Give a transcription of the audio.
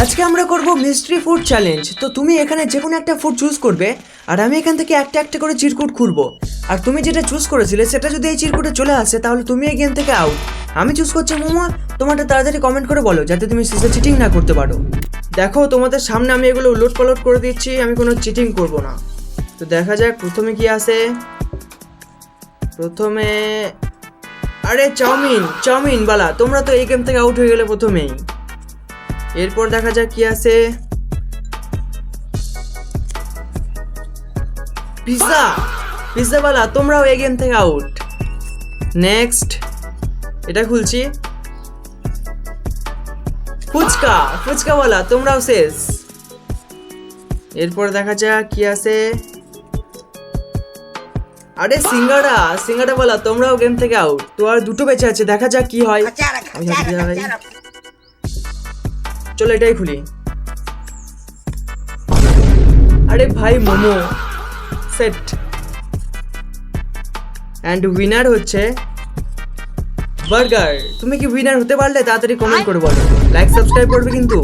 আজকে আমরা করব মিস্ট্রি ফুড চ্যালেঞ্জ। তো তুমি এখানে যে কোনো একটা ফুড চুজ করবে আর আমি এখান থেকে একটা একটা করে চিরকুট খুলবো। আর তুমি যেটা চুজ করেছিলে সেটা যদি এই চিরকুটে চলে আসে তাহলে তুমি এই গেম থেকে আউট। আমি চুজ করছি মোমো, তোমারটা তাড়াতাড়ি কমেন্ট করে বলো যাতে তুমি শেষে চিটিং না করতে পারো। দেখো তোমাদের সামনে আমি এগুলো উলট পালট করে দিচ্ছি, আমি কোনো চিটিং করব না। তো দেখা যাক প্রথমে কি আসে। প্রথমে আরে চাউমিন বালা, তোমরা তো এই গেম থেকে আউট হয়ে গেলে প্রথমেই। এরপর দেখা যাক কি আছে। পিৎজা বালা, তোমরাও এই গেম থেকে আউট। নেক্সট এটা খুলছি। ফুচকা বালা, তোমরাও শেষ। এরপর দেখা যাক কি আছে। আরে সিঙ্গাড়া বালা, তোমরাও গেম থেকে আউট। তো আর দুটো বেঁচে আছে, দেখা যাক কি হয়। চলো এটাই খুলি। আরে ভাই মোমো সেট। অ্যান্ড উইনার হচ্ছে বার্গার। তুমি কি উইনার হতে পারলে? তাড়াতাড়ি কমেন্ট করে বলো, লাইক সাবস্ক্রাইব করবে কিন্তু।